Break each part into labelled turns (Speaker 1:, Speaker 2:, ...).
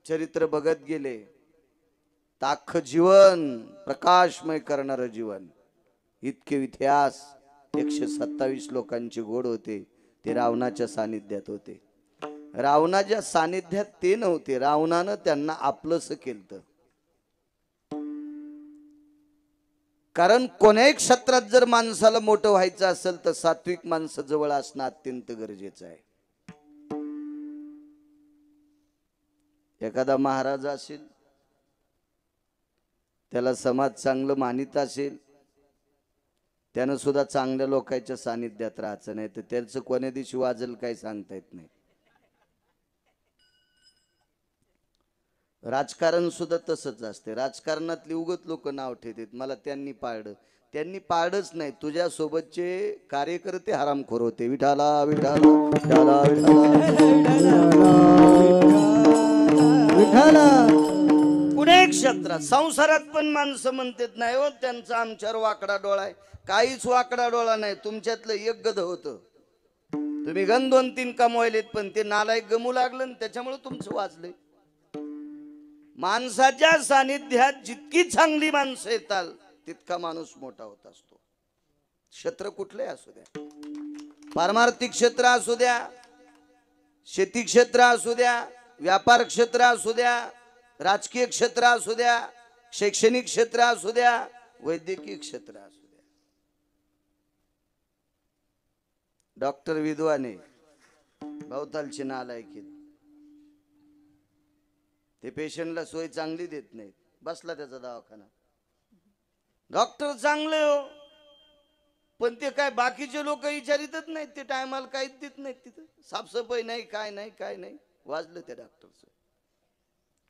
Speaker 1: चरित्र बघत गेले ताख जीवन प्रकाशमय करणारं जीवन. इतके इतिहास 127 लोकांचे गोड होते. ते रावणाच्या सानिध्यात होते. रावणाच्या सानिध्यात ते नव्हते, रावणानं त्यांना आपलंसं केलं. कारण कोण्याही क्षेत्रात जर माणसाला मोठं व्हायचं असेल तर सात्विक माणसं जवळ असणं अत्यंत गरजेचं आहे. एखादा महाराज असेल, त्याला समाज चांगलं मानित असेल, त्यानं सुद्धा चांगल्या लोकांच्या सानिध्यात राहायचं नाही तर त्याचं कोण्या दिवशी वाजल काही सांगता येत नाही. राजकारण सुद्धा तसंच असते. राजकारणातली उगत लोक नाव ठेवतात, मला त्यांनी पाळलं. त्यांनी पाळलंच नाही, तुझ्या सोबतचे कार्यकर्ते हरामखोर होते. विठाला विठाला विठाला विठाला. कुठे क्षेत्रात संसारात पण माणसं म्हणतात नाही हो त्यांचा आमच्यावर वाकडा डोळा आहे. काहीच वाकडा डोळा नाही. तुमच्यातलं एक गध होतं, तुम्ही गण 2-3 कमवायलेत पण ते नालायक गमू लागलं त्याच्यामुळे तुमचं वाजलंय. माणसाच्या सानिध्यात जितकी चांगली माणसं येतात तितका माणूस मोठा होत असतो. क्षेत्र कुठले असू द्या, पारमार्थिक क्षेत्र असू द्या, शेती क्षेत्र असू द्या, व्यापार क्षेत्र असू द्या, राजकीय क्षेत्र असू द्या, शैक्षणिक क्षेत्र असू द्या, वैद्यकीय क्षेत्र असू द्या. डॉक्टर विद्वाने भवतालची नालायकी, ते पेशंटला सोय चांगली देत नाहीत. बसला त्याचा दवाखाना. डॉक्टर चांगले हो पण ते काय बाकीचे लोक विचारितच नाहीत. ते टायमाला काहीच देत नाहीत. तिथं साफसफाई नाही, काय नाही काय नाही. वाजलं त्या डॉक्टरचं.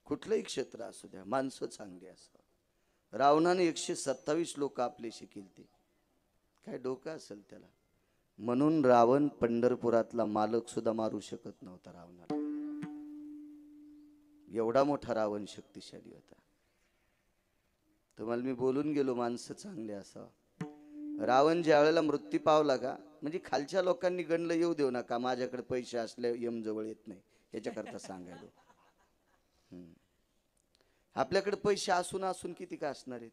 Speaker 1: कुठलंही क्षेत्र असू द्या, माणसं चांगली असतात. रावणाने 127 लोक आपलेशी केलते. काय डोकं असेल त्याला. म्हणून रावण पंढरपुरातला मालक सुद्धा मारू शकत नव्हता रावणाला. एवढा मोठा रावण शक्तिशाली होता. तुम्हाला मी बोलून गेलो माणसं चांगले असावं. रावण ज्या वेळेला मृत्यू पावला का, म्हणजे खालच्या लोकांनी गणलं येऊ देऊ नका, माझ्याकडे पैसे असले यम जवळ येत नाही याच्याकरता सांगायलो. आपल्याकडे पैसे असून असून किती का असणार आहेत.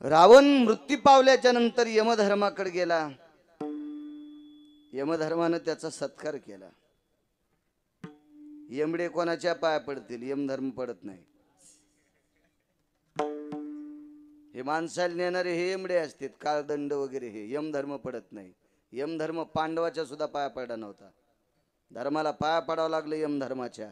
Speaker 1: रावण मृत्यू पावल्याच्या नंतर यमधर्माकडे गेला. यमधर्मानं त्याचा सत्कार केला. यमडे कोणाच्या पाया पडतील, यमधर्म पडत नाही. हे माणसाला नेणारे हे यमडे असतात, काळदंड वगैरे, हे यमधर्म पडत नाही. यमधर्म पांडवाच्या सुद्धा पाया पडला नव्हता. धर्माला पाया पडावं लागलं यमधर्माच्या.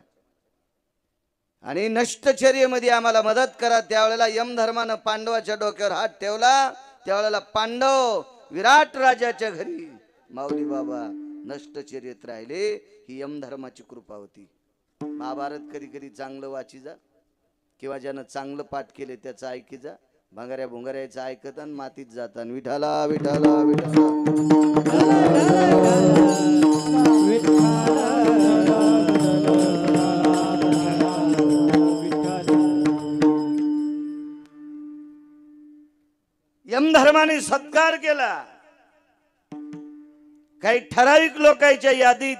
Speaker 1: आणि नष्टचर्येमध्ये आम्हाला मदत करा. त्यावेळेला यमधर्मानं पांडवाच्या डोक्यावर हात ठेवला. त्यावेळेला पांडव विराट राजाच्या घरी माऊली बाबा नष्टचर्येत राहिले. ही यमधर्माची कृपा होती. महाभारत कधी कधी चांगलं वाची जा, किंवा ज्यानं चांगलं पाठ केले त्याचं ऐकी जा. भंगाऱ्या भुंगाऱ्याचं ऐकत आणि मातीत जातात. विठाला विठाला विठाला. यमधर्माने सत्कार केला. काही ठराविक लोकांच्या यादीत,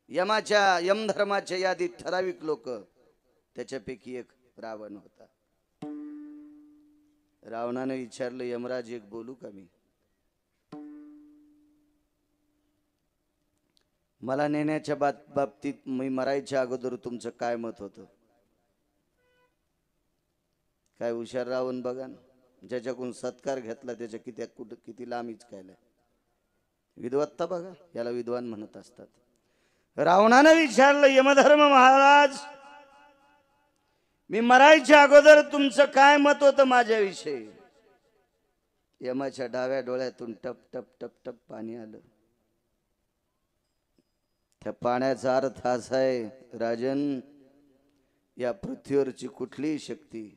Speaker 1: यमधर्माच्या यादीत ठराविक लोक, त्याच्यापैकी एक रावण होता. रावणाने विचारलं, यमराज एक बोलू का मी? मला नेण्याच्या बाबतीत मी मरायच्या अगोदर तुमचं काय मत होतं? काय हुशार रावण बघा ना. ज्याच्याकडून सत्कार घेतला त्याच्या किती लांबीच कायला. विद्वत्ता बघा, याला विद्वान म्हणत असतात. रावणानं विचारलं, यमधर्म महाराज, मी मरायच्या अगोदर तुमचं काय मत होतं माझ्याविषयी? यमाच्या डाव्या डोळ्यातून टप टप टप टप पाणी आलं. त्या पाण्याचा अर्थ असा आहे, राजन, या पृथ्वीवरची कुठलीही शक्ती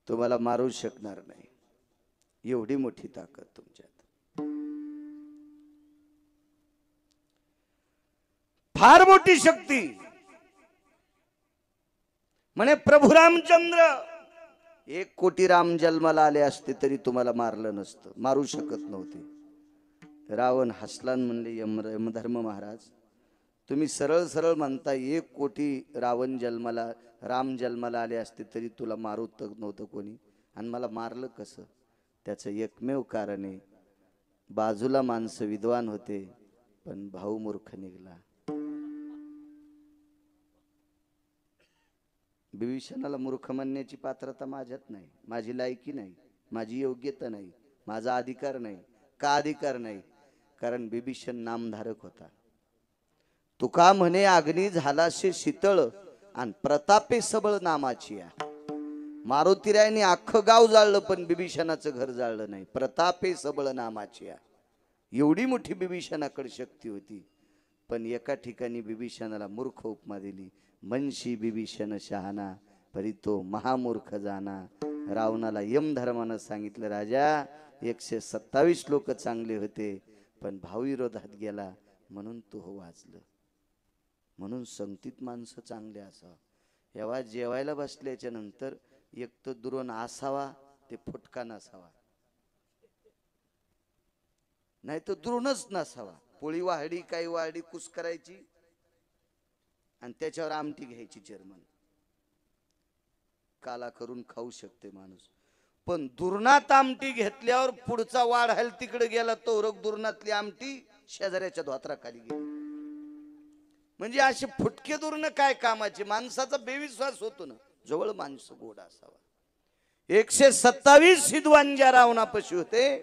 Speaker 1: तुम्हाला मारू शकणार नाही. एवढी मोठी ताकद तुमच्यात. फार मोठी शक्ती. म्हणे प्रभू रामचंद्र 1 कोटी राम जन्माला आले असते तरी तुम्हाला मारलं नसतं, मारू शकत नव्हते. रावण हसला म्हणले यमधर्म महाराज, तुम्ही सरळ सरळ म्हणता 1 कोटी रावण जन्माला राम जन्माला आले असते तरी तुला मारू नव्हतं कोणी, आणि मला मारलं कसं? त्याचं एकमेव कारण आहे, बाजूला माणसं विद्वान होते पण भाऊ मूर्ख निघाला. विभीषणाला मूर्ख म्हणण्याची पात्रता माझ्यात नाही, माझी लायकी नाही, माझी योग्यता नाही, माझा अधिकार नाही. का अधिकार नाही? कारण विभीषण नामधारक होता. तुका म्हणे अग्नी झालाशे शीतळ आणि प्रतापे सबळ नामाची. मारुतीरायाने अख्खं गाव जाळलं पण विभीषणाचं घर जाळलं नाही. प्रतापे सबळ नामाची. एवढी मोठी विभीषणाकडे शक्ती होती, पण एका ठिकाणी विभीषणाला मूर्ख उपमा दिली. मनशी विभीषण शहाणा परी तो महामूर्ख जाना. रावणाला यमधर्मानं सांगितलं, राजा 127 लोक चांगले होते पण भावविरोधात गेला म्हणून तो वाचलं. म्हणून संगतीत माणसं चांगले असावं. जेव्हा जेवायला बसल्याच्या नंतर एक तर दुरून असावा, ते फुटका नसावा, नाही तर दुरूनच नसावा. पोळी वाहडी काही वाहडी कुस करायची आणि त्याच्यावर आमटी घ्यायची. चेअरमन काला करून खाऊ शकते माणूस, पण दुर्नात आमटी घेतल्यावर पुढचा वाढायला तिकडे गेला तो रग दुर्नातली आमटी शेजाऱ्याच्या धोत्राखाली गेली. म्हणजे असे फुटके दुर्ण काय कामाचे? माणसाचा बेविश्वास होतो ना. जवळ माणसं गोड असावा. 127 विद्वान ज्या रावणापाशी होते,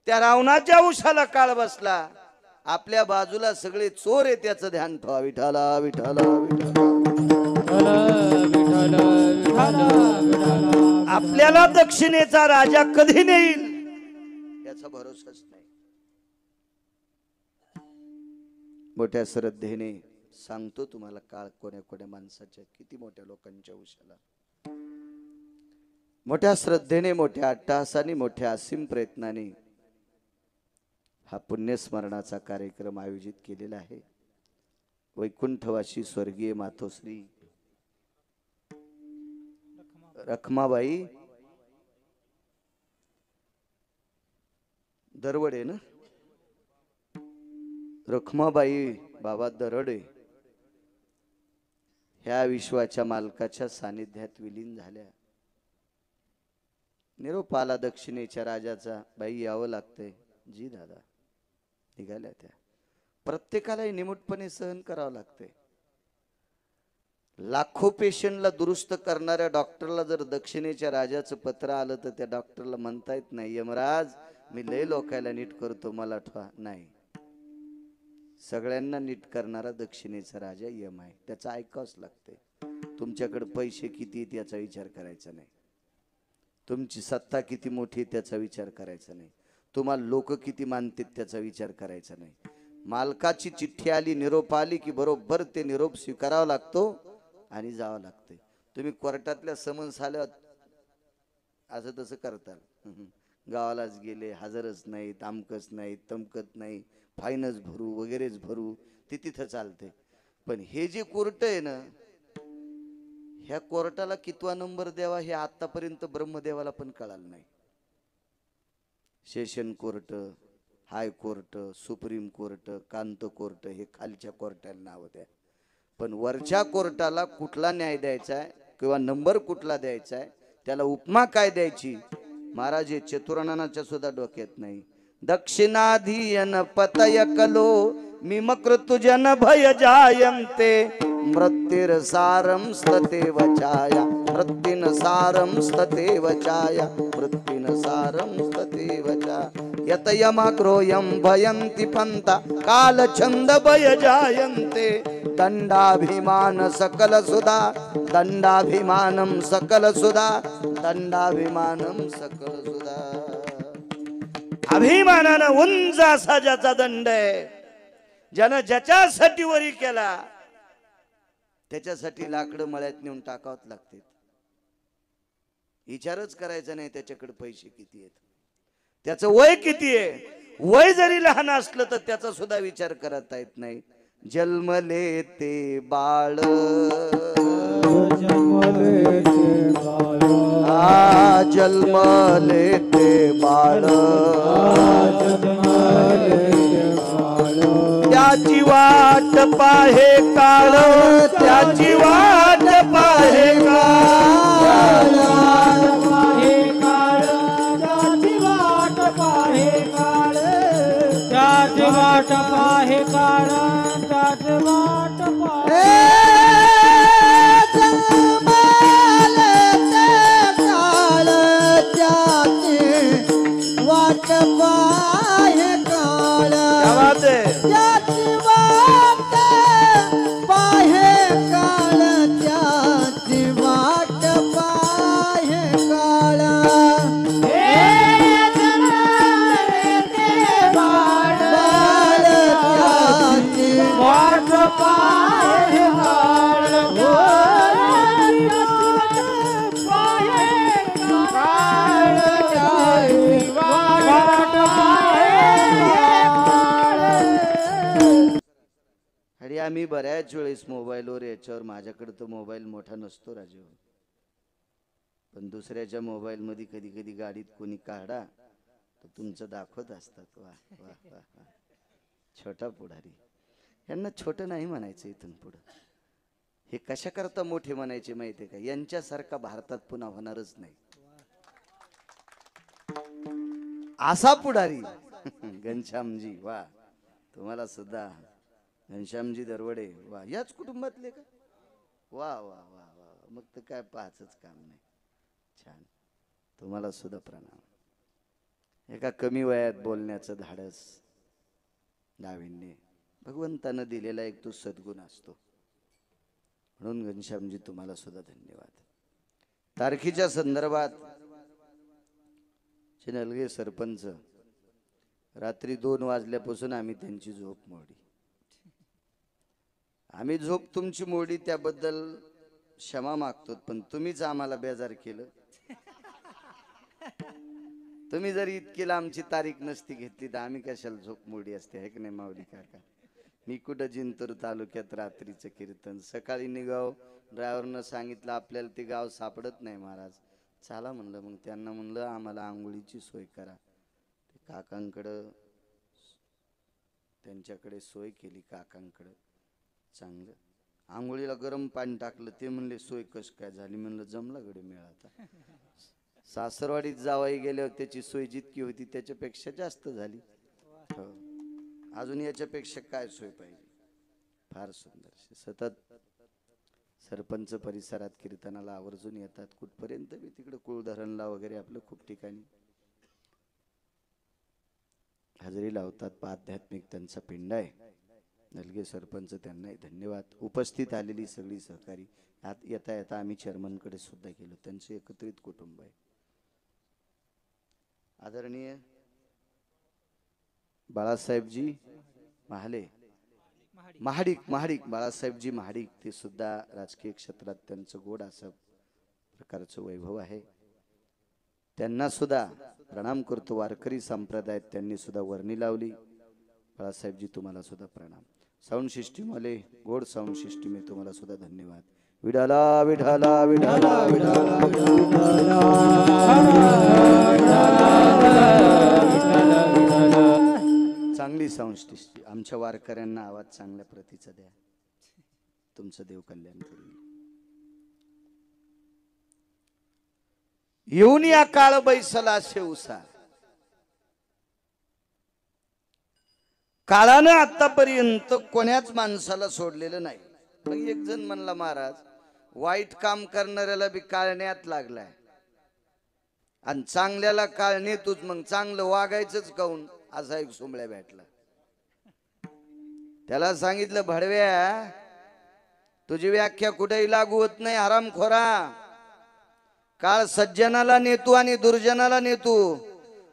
Speaker 1: त्या रावणाच्या उशाला काळ बसला. आपल्या बाजूला सगळे चोर आहे, त्याचं ध्यान ठेवा. विठाला विठाला आपल्याला दक्षिणेचा राजा कधी नेईल याचा भरोसाच नाही. मोठ्या श्रद्धेने सांगतो तुम्हाला, काळ कोण्या कोण्या माणसाच्या, किती मोठ्या लोकांच्या उशाला. मोठ्या श्रद्धेने, मोठ्या अट्टहासाने, मोठ्या असीम प्रयत्नाने हा पुण्यस्मरणाचा कार्यक्रम आयोजित केलेला आहे. वैकुंठवासी स्वर्गीय मातोश्री रखमाबाई दरवडे ना, रखमाबाई बाबा दरवडे ह्या विश्वाच्या मालकाच्या सानिध्यात विलीन झाल्या. निरोप आला दक्षिणेच्या राजाचा, बाई यावं लागतंय. जी दादा. निघाल्या त्या. प्रत्येकाला निमूटपणे सहन करावं लागतंय. लाखो पेशंटला दुरुस्त करणाऱ्या डॉक्टरला जर दक्षिणेच्या राजाचं पत्र आलं तर त्या डॉक्टरला म्हणता येत नाही, यमराज मी लय लोकायला नीट करतो, मला ठेवा. नाही, सगळ्यांना नीट करणारा दक्षिणेचा राजा यम आहे, त्याचं ऐकावंच लागतंय. तुमच्याकडे पैसे किती आहेत याचा विचार करायचा नाही, तुमची सत्ता किती मोठी आहे त्याचा विचार करायचा नाही, तुम्हाला लोक किती मानतात त्याचा विचार करायचा नाही. मालकाची चिठ्ठी आली, निरोप आली की बरोबर ते निरोप स्वीकारावा लागतो आणि जावं लागतंय. तुम्ही कोर्टातल्या समन्स आल्यावर असं तसं करताल, गावालाच गेले, हजरच नाही, तामकच नाही, तमकत नाही, फाईनच भरू वगैरेच भरू, ते तिथं चालते. पण हे जे कोर्ट आहे ना, ह्या कोर्टाला कितवा नंबर द्यावा हे आतापर्यंत ब्रह्मदेवाला पण कळालं नाही. Session court, high court, supreme court, Kant court हे खालच्या कोर्टाला नाव द्या, पण वरच्या कोर्टाला कुठला न्याय द्यायचा आहे किंवा नंबर कुठला द्यायचा आहे, त्याला उपमा काय द्यायची, महाराज हे चतुराननाच्या सुद्धा डोक्यात नाही. दक्षिणाधीयन पतय कलो मिमकृतुजन भय जायन्ते मृत्युर सारं स्ततेव छाया मृत्युन सारं स्ततेव छाया मृत्युन सारं स्ततेव छाया यत यमग्रोयं भयन्ति पंता काल छंद भय जायन्ते दंडाभिमान सकल सुधा दंडाभिमानं सकल सुधा दंडाभिमानं सकल सुधा. अभिमानानं उंच असा ज्याचा दंड आहे, ज्यानं ज्याच्यासाठी वरी केला त्याच्यासाठी लाकडं मळ्यात नेऊन टाकावत लागते. विचारच करायचा नाही त्याच्याकडे पैसे किती आहेत, त्याचं वय किती आहे. वय जरी लहान असलं तर त्याचा सुद्धा विचार करता येत नाही. जन्मले ते बाळ जन्मले ते बाळ त्याची वाट पाहे काळ त्याची वाट पाहे काळ
Speaker 2: त्याची वाट पाहे काळ त्याची वाट पाहे
Speaker 3: वाट पाहे काळ त्याची वाट पाहे काळ त्याची वाट पाहे काळ
Speaker 2: वाट पाहे काळ
Speaker 1: आणि आम्ही बऱ्याच वेळेस मोबाईलवर याच्यावर माझ्याकडे तर मोबाईल मोठा नसतो राजू पण दुसऱ्याच्या मोबाईल मध्ये कधी कधी गाडीत कोणी काढा तर तुमचं दाखवत असतात वा वा वा वा छोटा पुढारी यांना छोटं नाही म्हणायचं इथून पुढं हे कशा करता मोठे म्हणायचे माहितीये का यांच्यासारखा भारतात पुन्हा होणारच नाही असा पुढारी घनश्यामजी वा तुम्हाला सुद्धा घनश्यामजी दरवडे वा याच कुटुंबातले का वा वा वा वा मग तर काय पाहायचंच काम नाही छान तुम्हाला सुद्धा प्रणाम एका कमी वयात बोलण्याचं धाडस नाविन्य भगवंतानं दिलेला एक तो सद्गुण असतो म्हणून घनश्यामजी तुम्हाला सुद्धा धन्यवाद तारखीच्या संदर्भात चिनलगे सरपंच रात्री 2 वाजल्यापासून आम्ही त्यांची झोप मोडली आम्ही झोप तुमची मोडी त्याबद्दल क्षमा मागतो पण तुम्हीच आम्हाला बेजार केलं तुम्ही जर इतकी लांबची तारीख नसती घेतली तर आम्ही कशाला झोप मोडी असते है की नाही माऊली काका मी कुठं जिंतूर तालुक्यात रात्रीचं कीर्तन सकाळी निघाव ड्रायव्हरनं सांगितलं आपल्याला ते गाव सापडत नाही महाराज चला म्हणलं मग त्यांना म्हणलं आम्हाला आंघोळीची सोय करा ते काकांकडं त्यांच्याकडे सोय केली काकांकडं चांगलं आंघोळीला गरम पाणी टाकलं ते म्हणले सोय कश काय झाली म्हणलं जमला गडे मेळा आता सासरवाडीत जावाई गेल्यावर त्याची सोय जितकी होती त्याच्यापेक्षा जास्त झाली हो अजून याच्यापेक्षा काय सोय पाहिजे फार सुंदर सतत सरपंच परिसरात कीर्तनाला आवर्जून येतात कुठपर्यंत बी तिकडे कुळधरणला वगैरे आपलं खूप ठिकाणी हजेरी लावतात आध्यात्मिक त्यांचा पिंड आहे नलगे सरपंच त्यांनाही धन्यवाद उपस्थित आलेली सगळी सहकारी आत येता येता आम्ही चेअरमनकडे सुद्धा गेलो त्यांचे एकत्रित कुटुंब आहे आदरणीय बाळासाहेबजी महाले महाडिक बाळासाहेबजी महाडिक ते सुद्धा राजकीय क्षेत्रात त्यांचं गोड असं प्रकारचं वैभव आहे त्यांना सुद्धा प्रणाम करतो वारकरी संप्रदायात त्यांनी सुद्धा वर्णी लावली बाळासाहेबजी तुम्हाला सुद्धा प्रणाम साऊंड सिस्टीम वाले गोड साऊंड सिस्टीम आहे तुम्हाला सुद्धा धन्यवाद विठाला विठाला विठाला विठाला चांगली साऊंड सिस्टीम आमच्या वारकऱ्यांना आवाज चांगल्या प्रतीचा द्या तुमचं देव कल्याण करेल येऊन या काळ बैसला शेवसा काळानं आतापर्यंत कोण्याच माणसाला सोडलेलं नाही मग एक जण म्हणला महाराज वाईट काम करणाऱ्याला बी काळण्यात लागलाय आणि चांगल्याला काळणे तूच मग चांगलं वागायचंच काऊन असा एक सोमळ्या भेटला त्याला सांगितलं भडव्या तुझी व्याख्या कुठेही लागू होत नाही हरामखोरा काळ सज्जनाला नेतो आणि दुर्जनाला नेतो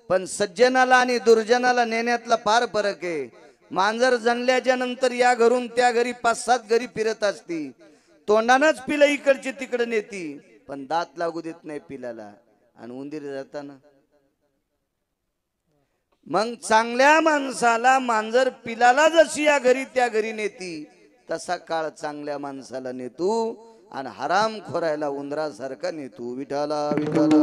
Speaker 1: पण सज्जनाला आणि दुर्जनाला नेण्यातला फार फरक आहे मांजर जणल्याच्या नंतर या घरून त्या घरी 5-7 घरी फिरत असती तोंडानच पिलं इकडची तिकडे नेती पण दात लागू देत नाही पिलाला आणि उंदीर जाताना मग चांगल्या माणसाला मांजर पिलाला जशी या घरी त्या घरी नेती तसा काळ चांगल्या माणसाला नेतो आणि हराम खोरायला उंदरासारखा नेतो. विठाला विठाला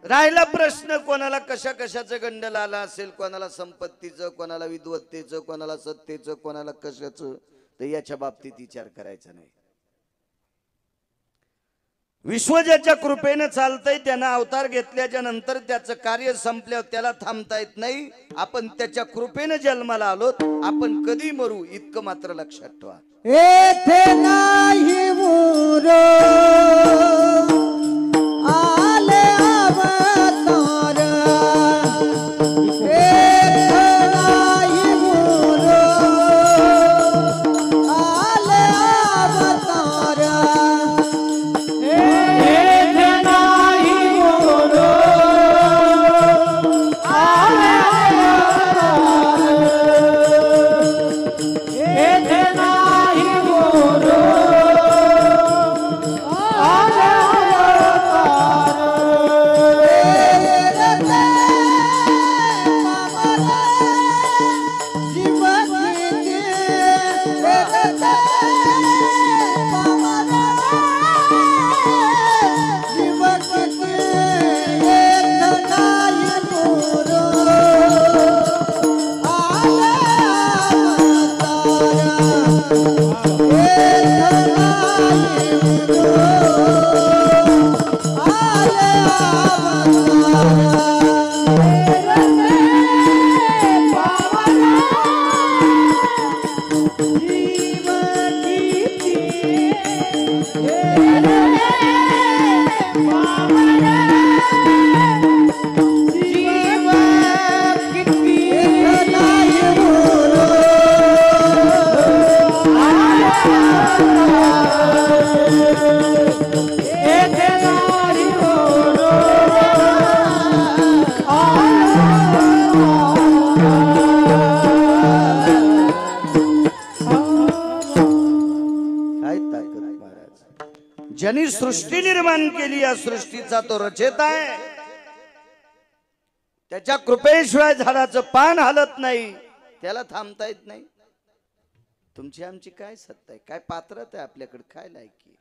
Speaker 1: राहिला प्रश्न कोणाला कशा कशाचं गंडल आला असेल, कोणाला संपत्तीचं, कोणाला विद्वत्तेचं, कोणाला सत्तेचं, कोणाला कशाचं, तर याच्या बाबतीत विचार करायचा नाही. विश्व ज्याच्या कृपेनं चालतंय त्यानं अवतार घेतल्याच्या नंतर त्याचं कार्य संपल्यावर त्याला थांबता येत नाही. आपण त्याच्या कृपेनं जन्माला आलोत, आपण कधी मरू इतकं मात्र लक्षात ठेवा.
Speaker 3: येथे नाही मोर आले अवतार, येथे नाही मोर आले अवतार,
Speaker 2: येथे नाही मोर आले अवतार, येथे नाही मोर आले
Speaker 1: ज्यांनी सृष्टी निर्माण केली, या सृष्टीचा तो रचेता आहे. त्याच्या कृपेशिवाय झाडाचं पान हलत नाही, त्याला थांबता येत नाही. तुमची आमची काय सत्ता आहे, काय पात्रता आहे आपल्याकडे, काय लायकी आहे?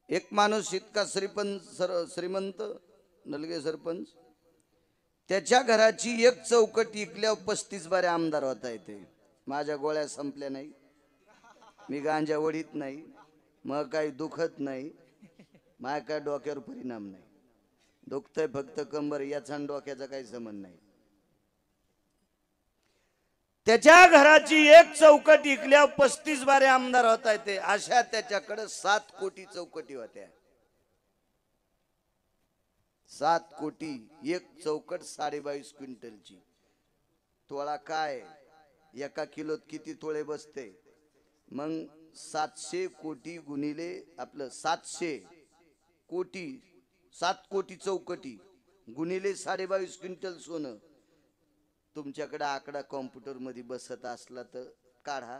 Speaker 1: एक माणूस इतका श्रीमंत नलगे सरपंच, त्याच्या घराची एक चौकट इकल्यावर 35 बारे आमदार होता येते. माझ्या गोळ्या संपल्या नाही, मी गांजा वडीत नाही, मग काही दुखत नाही, माझ्या काय डोक्यावर परिणाम नाही. दुखतंय फक्त कंबर, याचा डोक्याचा काही संबंध नाही. त्याच्या घराची एक चौकट इकल्यावर 35 बारे आमदार होता येते. अशा त्याच्याकडे 7 कोटी चौकटी होत्या. 7 कोटी, एक चौकट 22.5 क्विंटलची. तोळा काय, एका किलोत किती तोळे बसते? मग 700 कोटी गुणिले आपलं 700 कोटी, 7 कोटी चौकटी गुणिले 22.5 क्विंटल सोनं. तुमच्याकडे आकडा कॉम्प्युटर मध्ये बसत असला तर काढा,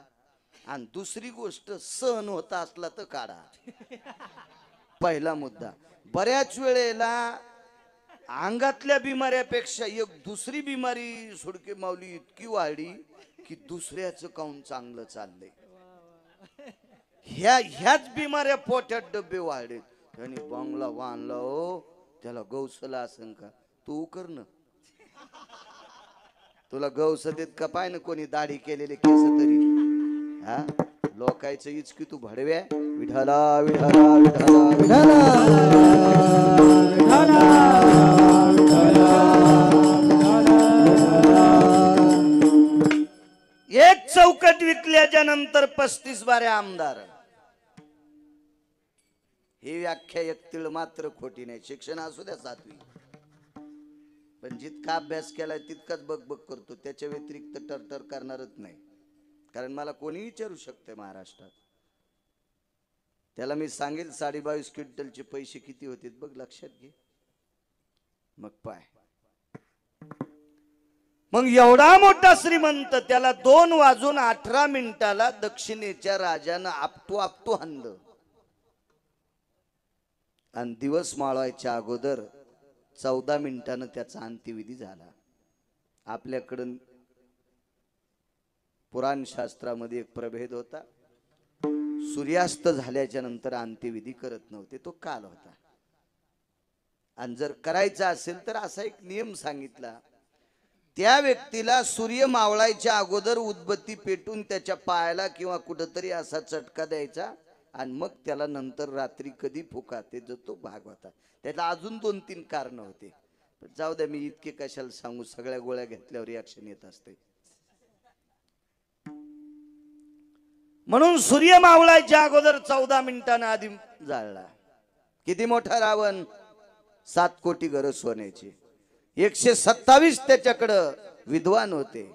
Speaker 1: आणि दुसरी गोष्ट सहन होता असला तर काढा. पहिला मुद्दा. बऱ्याच वेळेला अंगातल्या बिमाऱ्यापेक्षा एक दुसरी बिमारी सुडके माऊली इतकी वाढली की दुसऱ्याचं काऊन चांगलं चाललंय. ह्याच बिमाऱ्या पोटात डबे वाढले. त्यांनी बंगला बांधला, हो त्याला गौसला असन का? तू कर ना, तुला गौस देत का? पाय ना कोणी दाढी केलेले केस तरी. हा लोकायचं इचकी तू भडव्या. विठाला विठाला विठाला एक चौकट विकल्याच्या नंतर 35 बारे आमदार. ही व्याख्या एक तीळ मात्र खोटी नाही. शिक्षण असू द्या 7वी, पण जितका अभ्यास केलाय तितकाच बकबक करतो, त्याच्या व्यतिरिक्त टरटर करणारच नाही. कारण मला कोणी विचारू शकते महाराष्ट्रात. त्याला मी सांगेल 22.5 क्विंटलचे पैसे किती होते बघ, लक्षात घे. मग पाय, मग एवढा मोठा श्रीमंत, त्याला 2:18 दक्षिणेच्या राजानं आपटू हाणलं. आणि दिवस मावळायच्या अगोदर 14 मिनिटानं त्याचा अंत्यविधी झाला. आपल्याकडून पुराण शास्त्रामध्ये एक प्रभेद होता. सूर्यास्त झाल्याच्या नंतर अंत्यविधी करत नव्हते, तो काल होता. आणि जर करायचा असेल तर असा एक नियम सांगितला, त्या व्यक्तीला सूर्य मावळायच्या अगोदर उदबत्ती पेटून त्याच्या पायाला किंवा कुठंतरी असा चटका द्यायचा आणि मग त्याला नंतर रात्री कधी फुका, ते जो तो भाग होता. त्याला अजून 2-3 कारण होते. जाऊ द्या, मी इतके कशाला सांगू, सगळ्या गोळ्या घेतल्यावर रिॲक्शन येत असते. म्हणून सूर्य मावळायच्या अगोदर 14 मिनिटांना आधी जाळला. किती मोठा रावण, 7 कोटी घरं सोन्याची, 127 त्याच्याकडं विद्वान होते,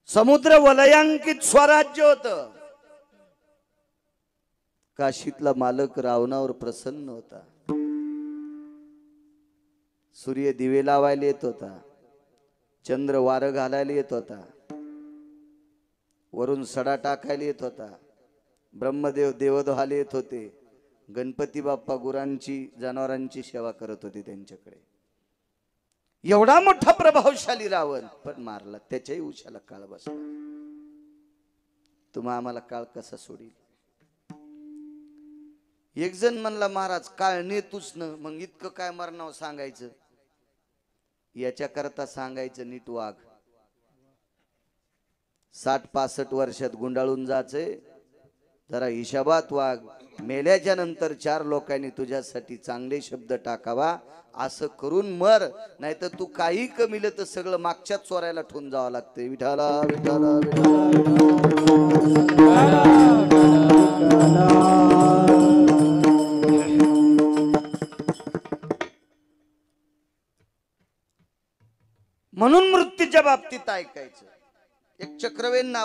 Speaker 1: समुद्र वलयांकित स्वराज्य होत. काशीतला मालक रावणावर प्रसन्न होता. सूर्य दिवे लावायला येत होता, चंद्र वारं घालायला येत होता, वरून सडा टाकायला येत होता, ब्रह्मदेव देवदोहाले येत होते, गणपती बाप्पा गुरांची जनावरांची सेवा करत होते त्यांच्याकडे. एवढा मोठा प्रभावशाली रावण, पण मारला. त्याच्याही उशाला काळ बसला. तुम्हा आम्हाला काळ कसा सोडील. एक जण म्हणला, महाराज काळ नेतूच न, मग इतकं काय मरणाव सांगायचं. याच्या करता सांगायचं नीट वाघ. 60-65 वर्षात गुंडाळून जायचे, जरा हिशाबात वाघ. मेल्याच्या नंतर 4 लोकांनी तुझ्यासाठी चांगले शब्द टाकावा, असं करून मर, नाही तर तू काही कमीलं तर सगळं मागच्यात चोरायला ठेवून जावं लागतंय. विठाला विठाला म्हणून मृत्यूच्या बाबतीत ऐकायचं. एक चक्रवेन